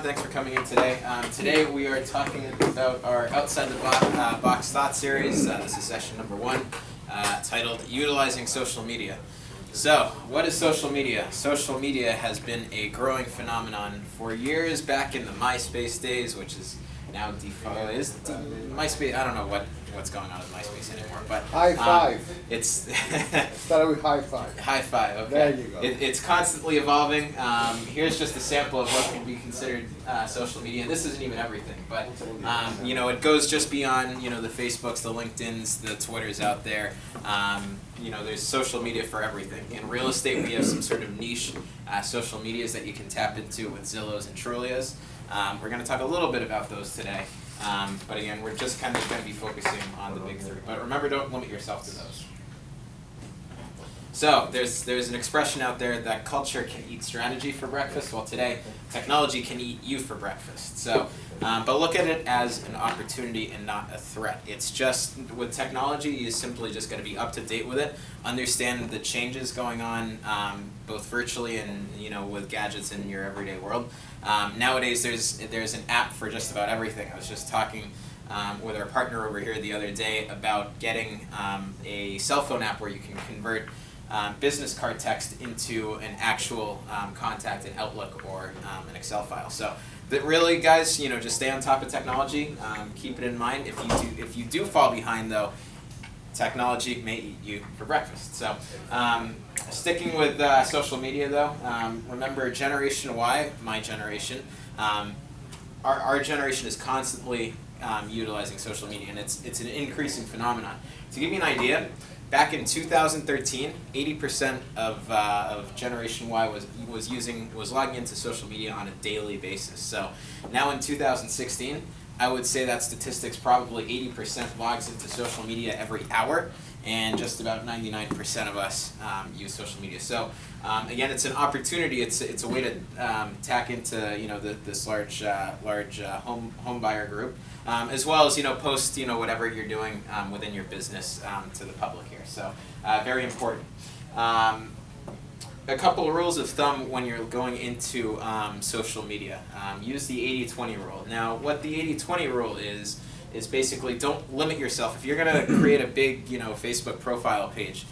everyone. Thanks for coming in today. Today we are talking about our Outside the Box Thought series. This is session number 1, titled Utilizing Social Media. So, what is social media? Social media has been a growing phenomenon for years back in the MySpace days, which is now MySpace. I don't know what's going on with MySpace anymore, but high five. It's started with high five. High five. Okay. There you go. It's constantly evolving. Here's just a sample of what can be considered social media. And this isn't even everything, but it goes just beyond the Facebooks, the LinkedIn's, the Twitters out there. There's social media for everything. In real estate, we have some sort of niche social medias that you can tap into with Zillows and Trulias. We're going to talk a little bit about those today. But again, we're just kind of going to be focusing on the big 3. But remember, don't limit yourself to those. So there's an expression out there that culture can eat strategy for breakfast. Well, today, technology can eat you for breakfast. So, but look at it as an opportunity and not a threat. It's just, with technology, you simply just got to be up to date with it, understand the changes going on, both virtually and with gadgets in your everyday world. Nowadays, there's an app for just about everything. I was just talking with our partner over here the other day about getting a cell phone app where you can convert business card text into an actual contact in Outlook or an Excel file. So that really, guys, just stay on top of technology. Keep it in mind. If you do fall behind, though, technology may eat you for breakfast. So sticking with social media, though, remember Generation Y, my generation. Our generation is constantly utilizing social media, and it's an increasing phenomenon. To give you an idea, back in 2013, 80% of Generation Y was logging into social media on a daily basis. So now in 2016, I would say that statistics probably 80% logs into social media every hour, and just about 99% of us use social media. So again, it's an opportunity. It's a way to tack into this large home buyer group, as well as post whatever you're doing within your business to the public here. So very important. A couple of rules of thumb when you're going into social media. Use the 80-20 rule. Now, what the 80-20 rule is basically don't limit yourself. If you're going to create a big Facebook profile page,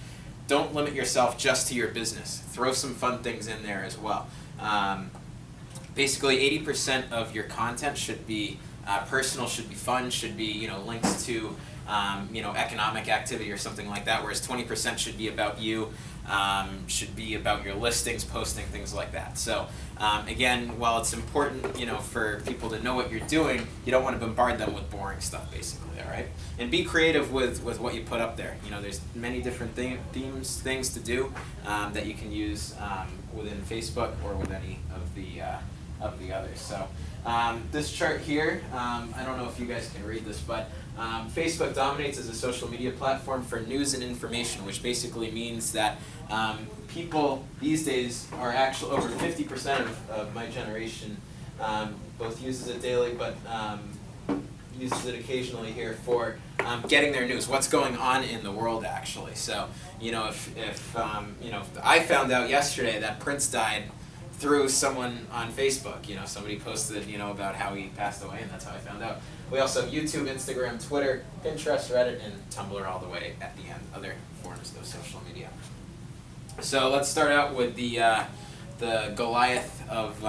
don't limit yourself just to your business. Throw some fun things in there as well. Basically, 80% of your content should be personal, should be fun, should be links to economic activity or something like that, whereas 20% should be about you, should be about your listings, posting, things like that. So again, while it's important for people to know what you're doing, you don't want to bombard them with boring stuff, basically, all right? And be creative with what you put up there. There's many different things to do that you can use within Facebook or with any of the others. So this chart here, I don't know if you guys can read this, but Facebook dominates as a social media platform for news and information, which basically means that people these days are actually over 50% of my generation both uses it daily, but uses it occasionally here for getting their news, what's going on in the world actually. So if I found out yesterday that Prince died through someone on Facebook, somebody posted about how he passed away, and that's how I found out. We also have YouTube, Instagram, Twitter, Pinterest, Reddit, and Tumblr all the way at the end, other forms of social media. So let's start out with the Goliath of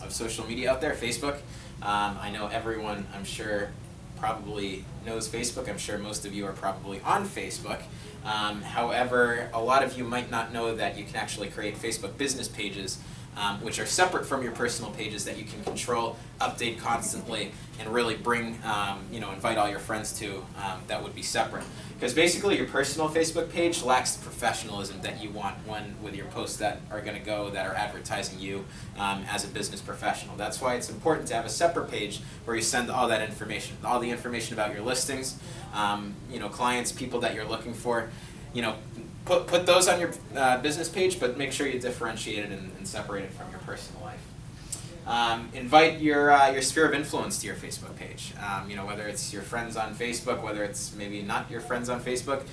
social media out there, Facebook. I know everyone, I'm sure, probably knows Facebook. I'm sure most of you are probably on Facebook. However, a lot of you might not know that you can actually create Facebook business pages, which are separate from your personal pages that you can control, update constantly, and really bring, invite all your friends to that would be separate. Because basically your personal Facebook page lacks the professionalism that you want with your posts that are going to go, that are advertising you as a business professional. That's why it's important to have a separate page where you send all that information, all the information about your listings, clients, people that you're looking for. Put those on your business page, but make sure you differentiate it and separate it from your personal life. Invite your sphere of influence to your Facebook page. You know, whether it's your friends on Facebook, whether it's maybe not your friends on Facebook.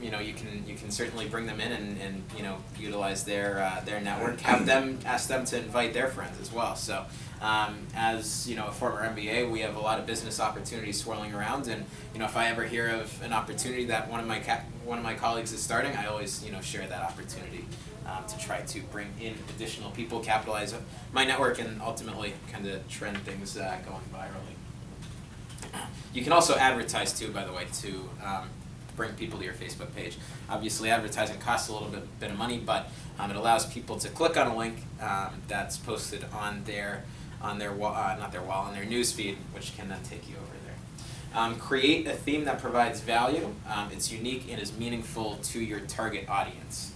You know, you can certainly bring them in and you know, utilize their network. Ask them to invite their friends as well. So as you know, a former MBA, we have a lot of business opportunities swirling around, and you know, if I ever hear of an opportunity that one of my colleagues is starting, I always, you know, share that opportunity to try to bring in additional people, capitalize my network, and ultimately kind of trend things going virally. You can also advertise too, by the way, to bring people to your Facebook page. Obviously, advertising costs a little bit of money, but it allows people to click on a link that's posted on their wall, not their wall, on their news feed, which can then take you over there. Create a theme that provides value. It's unique and is meaningful to your target audience.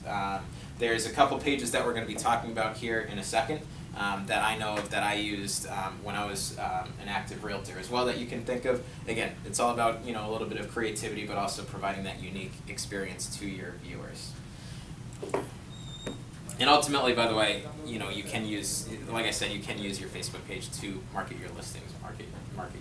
There's a couple pages that we're going to be talking about here in a second that I know of that I used when I was an active realtor as well, that you can think of. Again, it's all about, you know, a little bit of creativity, but also providing that unique experience to your viewers. And ultimately, by the way, you know, you can use, like I said, you can use your Facebook page to market your listings, market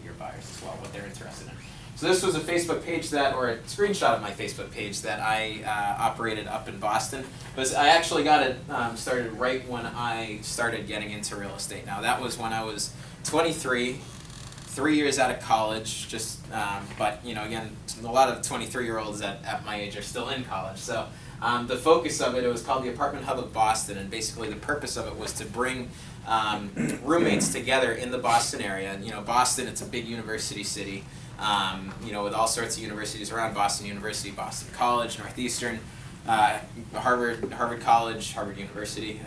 your buyers as well, what they're interested in. So this was a Facebook page or a screenshot of my Facebook page that I operated up in Boston. I actually got it started right when I started getting into real estate. Now that was when I was 23, 3 years out of college, but you know, again, a lot of 23-year-olds at my age are still in college. So the focus of it was called the Apartment Hub of Boston, and basically the purpose of it was to bring roommates together in the Boston area. You know, Boston, it's a big university city. You know, with all sorts of universities around: Boston University, Boston College, Northeastern, Harvard College, Harvard University,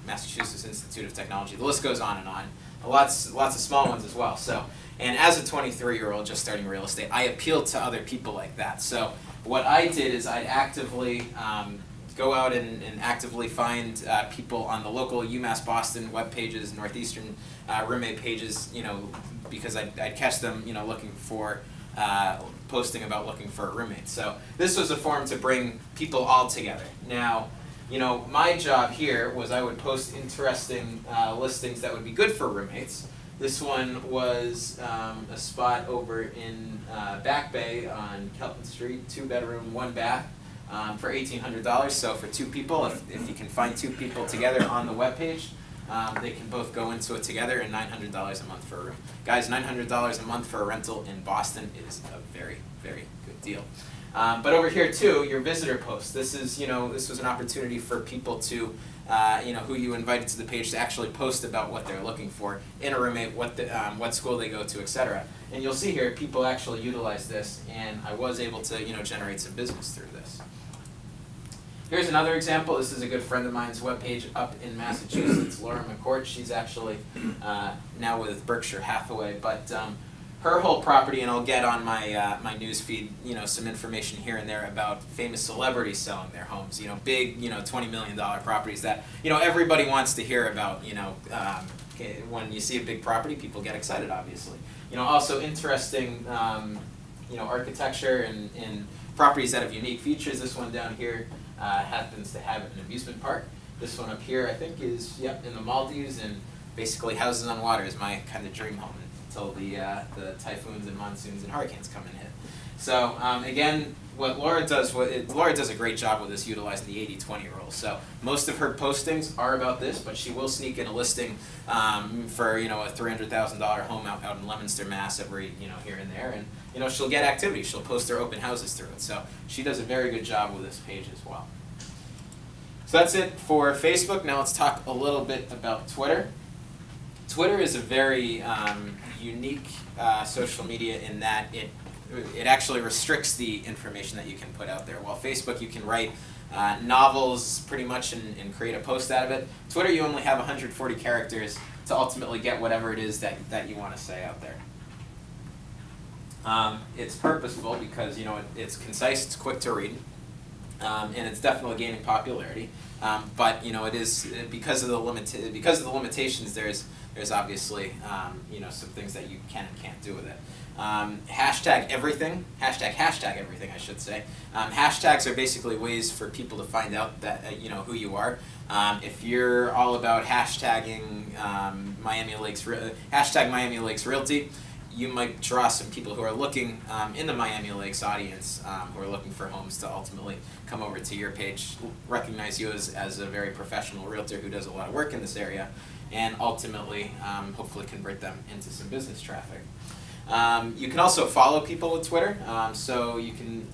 Massachusetts Institute of Technology. The list goes on and on. Lots of small ones as well. So, and as a 23-year-old just starting real estate, I appealed to other people like that. So what I did is I'd actively go out and actively find people on the local UMass Boston web pages, Northeastern roommate pages, you know, because I'd catch them, you know, looking for, posting about looking for a roommate. So this was a forum to bring people all together. Now, you know, my job here was I would post interesting listings that would be good for roommates. This one was a spot over in Back Bay on Kelton Street, 2-bedroom, 1-bath. For $1,800, so for 2 people, if you can find 2 people together on the webpage, they can both go into it together, and $900 a month for a room. Guys, $900 a month for a rental in Boston is a very, very good deal. But over here too, your visitor post. This is, you know, this was an opportunity for people to, you know, who you invited to the page to actually post about what they're looking for in a roommate, what school they go to, etc. And you'll see here, people actually utilize this, and I was able to, you know, generate some business through this. Here's another example. This is a good friend of mine's webpage up in Massachusetts, Laura McCourt. She's actually now with Berkshire Hathaway, but her whole property, and I'll get on my my news feed, you know, some information here and there about famous celebrities selling their homes. You know, big, you know, $20 million properties that, you know, everybody wants to hear about. You know, when you see a big property, people get excited, obviously. You know, also interesting, you know, architecture and properties that have unique features. This one down here happens to have an amusement park. This one up here, I think, is in the Maldives, and basically houses on water is my kind of dream home until the typhoons and monsoons and hurricanes come and hit. So again, what Laura does, Laura does a great job with this, utilizing the 80-20 rule. So most of her postings are about this, but she will sneak in a listing for, you know, a $300,000 home out in Leominster, Mass, every, you know, here and there, and you know, she'll get activity. She'll post her open houses through it. So she does a very good job with this page as well. So that's it for Facebook. Now let's talk a little bit about Twitter. Twitter is a very unique social media in that it actually restricts the information that you can put out there. While Facebook, you can write novels pretty much and create a post out of it. Twitter, you only have 140 characters to ultimately get whatever it is that you want to say out there. It's purposeful because, you know, it's concise, it's quick to read, and it's definitely gaining popularity. But it is because of the limitations. There's obviously some things that you can and can't do with it. Hashtag everything. Hashtag everything, I should say. Hashtags are basically ways for people to find out that who you are. If you're all about hashtagging hashtag Miami Lakes Realty, you might draw some people who are looking in the Miami Lakes audience, who are looking for homes to ultimately come over to your page, recognize you as a very professional realtor who does a lot of work in this area, and ultimately hopefully convert them into some business traffic. You can also follow people with Twitter, so you can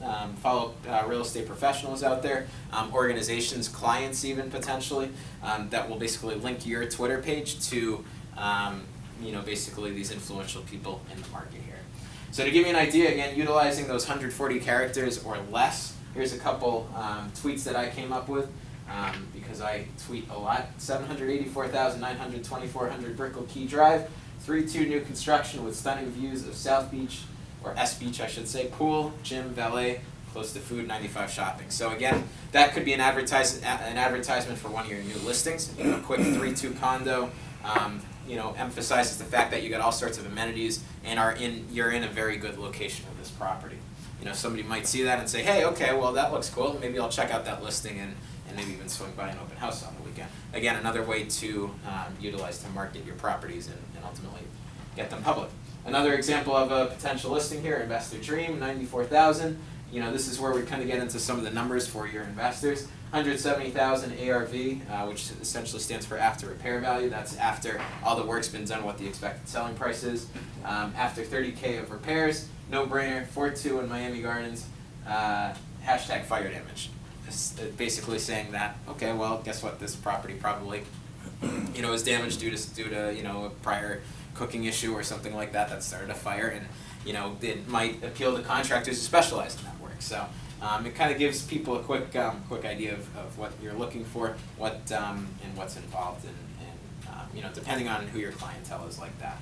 follow real estate professionals out there, organizations, clients even potentially, that will basically link your Twitter page to basically these influential people in the market here. So to give you an idea, again, utilizing those 140 characters or less, here's a couple tweets that I came up with, because I tweet a lot. 784,900, 2400 Brickell Key Drive, 3-2 new construction with stunning views of South Beach, or S Beach I should say, pool, gym, valet, close to food, 95 shopping. So again, that could be an advertisement for one of your new listings. A quick 3-2 condo, emphasizes the fact that you got all sorts of amenities and you're in a very good location with this property. Somebody might see that and say, hey, okay, well that looks cool. Maybe I'll check out that listing and maybe even swing by an open house on the weekend. Again, another way to utilize to market your properties and ultimately get them public. Another example of a potential listing here, Investor Dream, 94,000. This is where we kind of get into some of the numbers for your investors. 170,000 ARV, which essentially stands for after repair value. That's after all the work's been done, what the expected selling price is. After 30K of repairs, no brainer, 4-2 in Miami Gardens, hashtag fire damage. It's basically saying that, okay, well, guess what, this property probably is damaged due to a prior cooking issue or something like that started a fire, and it might appeal to contractors who specialize in that work. So it kind of gives people a quick idea of what you're looking for, and what's involved, and depending on who your clientele is like that.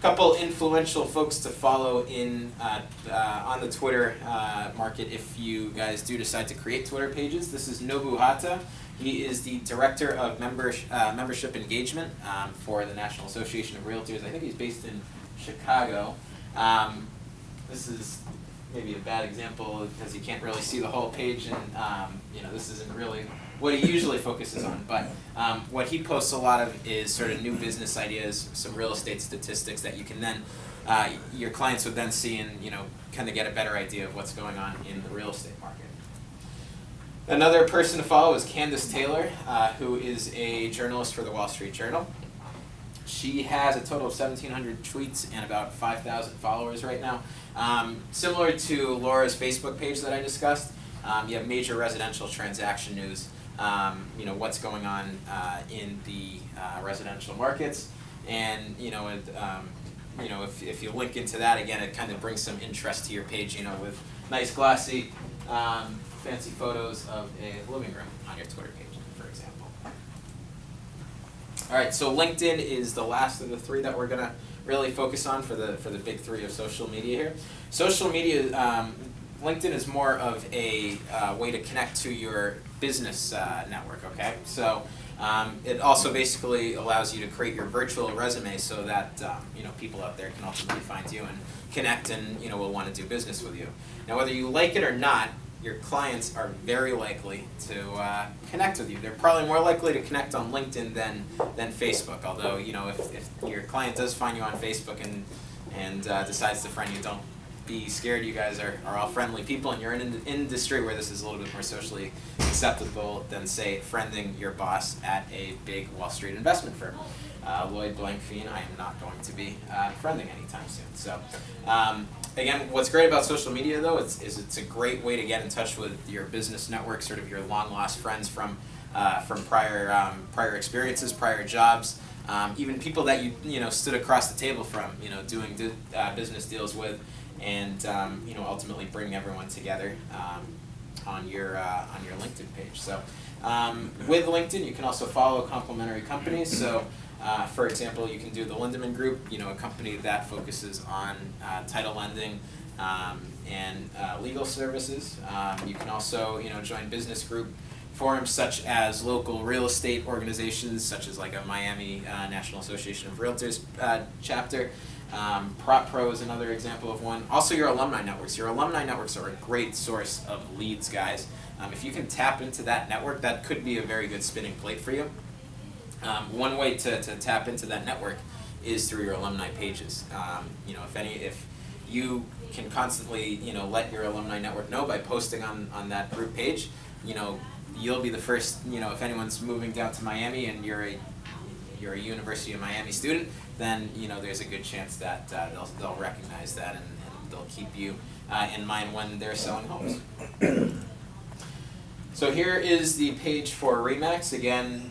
Couple influential folks to follow on the Twitter market if you guys do decide to create Twitter pages. This is Nobu Hata. He is the Director of Membership Engagement for the National Association of Realtors. I think he's based in Chicago. This is maybe a bad example because you can't really see the whole page, and this isn't really what he usually focuses on. But what he posts a lot of is sort of new business ideas, some real estate statistics that you can then, your clients would then see and kind of get a better idea of what's going on in the real estate market. Another person to follow is Candace Taylor, who is a journalist for the Wall Street Journal. She has a total of 1,700 tweets and about 5,000 followers right now. Similar to Laura's Facebook page that I discussed, you have major residential transaction news, what's going on in the residential markets, and if you link into that, again, it kind of brings some interest to your page, with nice glossy, fancy photos of a living room on your Twitter page, for example. All right, so LinkedIn is the last of the three that we're going to really focus on for the big three of social media here. Social media, LinkedIn is more of a way to connect to your business network, okay? So it also basically allows you to create your virtual resume so that people out there can ultimately find you and connect and will want to do business with you. Now, whether you like it or not, your clients are very likely to connect with you. They're probably more likely to connect on LinkedIn than Facebook. Although if your client does find you on Facebook and decides to friend you, don't be scared. You guys are all friendly people, and you're in an industry where this is a little bit more socially acceptable than, say, friending your boss at a big Wall Street investment firm. Lloyd Blankfein, I am not going to be friending anytime soon. So, again, what's great about social media, though, is it's a great way to get in touch with your business network, sort of your long-lost friends from prior experiences, prior jobs, even people that you stood across the table from, doing business deals with, and ultimately bring everyone together on your LinkedIn page. So with LinkedIn, you can also follow complementary companies. So for example, you can do the Lindemann Group, a company that focuses on title lending and legal services. You can also join Business Group, forums such as local real estate organizations, such as like a Miami National Association of Realtors chapter. Prop Pro is another example of one. Also your alumni networks. Your alumni networks are a great source of leads, guys. If you can tap into that network, that could be a very good spinning plate for you. One way to tap into that network is through your alumni pages. You know, if you can constantly, you know, let your alumni network know by posting on that group page, you know, you'll be the first, you know, if anyone's moving down to Miami and you're a University of Miami student, then, you know, there's a good chance that they'll recognize that and they'll keep you in mind when they're selling homes. So here is the page for RE/MAX. Again,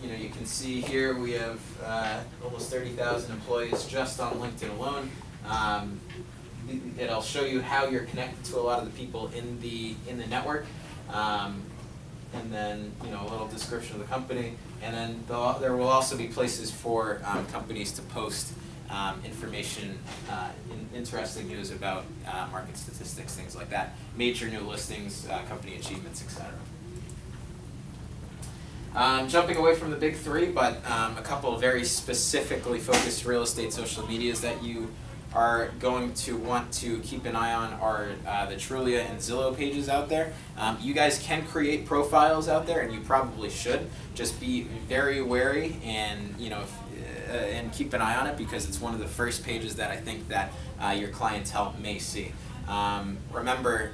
you know, you can see here we have almost 30,000 employees just on LinkedIn alone. It'll show you how you're connected to a lot of the people in the network, and then, you know, a little description of the company, and then there will also be places for companies to post information, interesting news about market statistics, things like that, major new listings, company achievements, etc. Jumping away from the big three, but a couple of very specifically focused real estate social medias that you are going to want to keep an eye on are the Trulia and Zillow pages out there. You guys can create profiles out there, and you probably should. Just be very wary, and, you know, and keep an eye on it, because it's one of the first pages that I think that your clientele may see. Remember,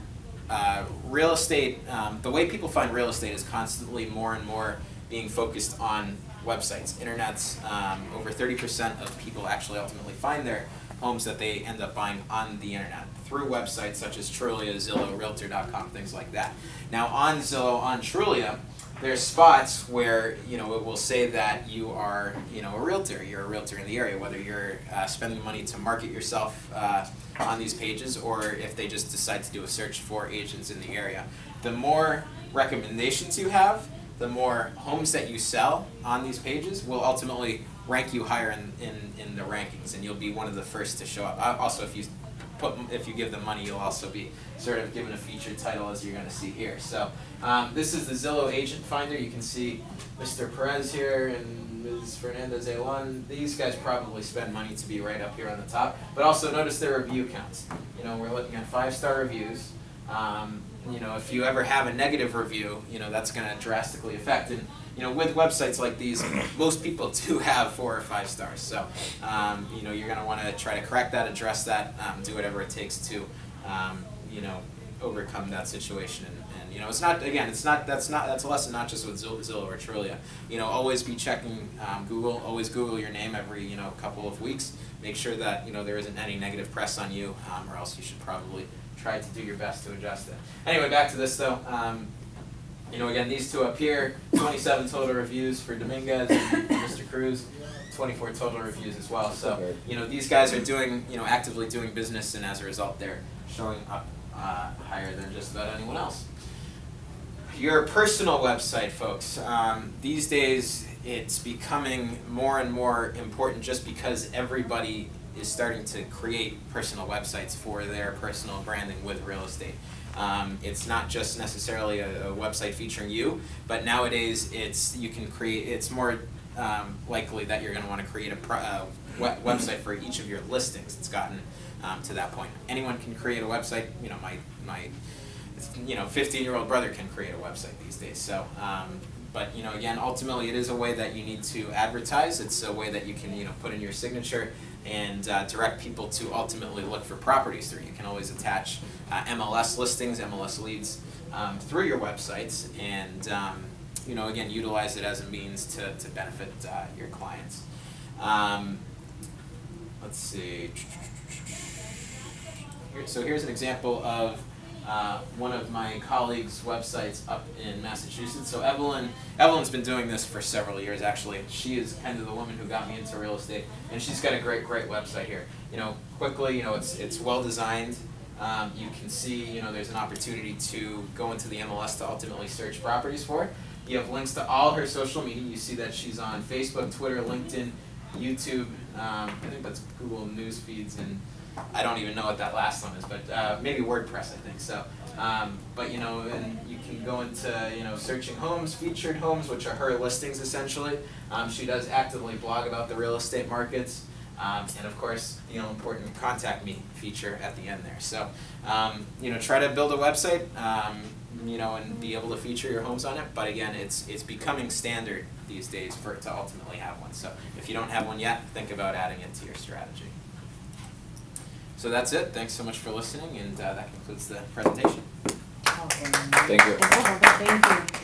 real estate, the way people find real estate is constantly more and more being focused on websites. Internets, over 30% of people actually ultimately find their homes that they end up buying on the internet through websites such as Trulia, Zillow, Realtor.com, things like that. Now on Zillow, on Trulia, there's spots where, you know, it will say that you are, you know, a realtor. You're a realtor in the area, whether you're spending money to market yourself on these pages, or if they just decide to do a search for agents in the area. The more recommendations you have, the more homes that you sell on these pages will ultimately rank you higher in the rankings, and you'll be one of the first to show up. Also, if you give them money, you'll also be sort of given a featured title, as you're going to see here. So this is the Zillow Agent Finder. You can see Mr. Perez here and Ms. Fernandez A1. These guys probably spend money to be right up here on the top. But also notice their review counts. You know, we're looking at 5-star reviews. You know, if you ever have a negative review, you know, that's going to drastically affect. And, you know, with websites like these, most people do have 4 or 5 stars. So, you know, you're going to want to try to correct that, address that, do whatever it takes to, you know, overcome that situation. And you know, it's not, again, it's not, that's a lesson not just with Zillow or Trulia. You know, always be checking Google. Always Google your name every, you know, couple of weeks. Make sure that, you know, there isn't any negative press on you, or else you should probably try to do your best to adjust it. Anyway, back to this though. You know, again, these two up here, 27 total reviews for Dominguez and Mr. Cruz, 24 total reviews as well. So, you know, these guys are doing, you know, actively doing business, and as a result, they're showing up higher than just about anyone else. Your personal website, folks. These days, it's becoming more and more important, just because everybody is starting to create personal websites for their personal branding with real estate. It's not just necessarily a website featuring you, but nowadays it's more likely that you're going to want to create a website for each of your listings. It's gotten to that point. Anyone can create a website. You know, my 15-year-old brother can create a website these days. So, but, you know, again, ultimately it is a way that you need to advertise. It's a way that you can, you know, put in your signature and direct people to ultimately look for properties through. You can always attach MLS listings, MLS leads through your websites, and you know, again, utilize it as a means to benefit your clients. Let's see. So here's an example of one of my colleagues' websites up in Massachusetts. So Evelyn's been doing this for several years, actually. She is kind of the woman who got me into real estate, and she's got a great website here. You know, quickly, you know, it's well designed. You can see, you know, there's an opportunity to go into the MLS to ultimately search properties for it. You have links to all her social media. You see that she's on Facebook, Twitter, LinkedIn, YouTube. I think that's Google News feeds, and I don't even know what that last one is, but maybe WordPress, I think. So But you know, and you can go into, you know, searching homes, featured homes, which are her listings essentially. She does actively blog about the real estate markets. And of course, you know, important contact me feature at the end there. So, you know, try to build a website, you know, and be able to feature your homes on it. But again, it's becoming standard these days for it to ultimately have one. So if you don't have one yet, think about adding it to your strategy. So that's it. Thanks so much for listening, and that concludes the presentation. Okay. Thank you. Thank you.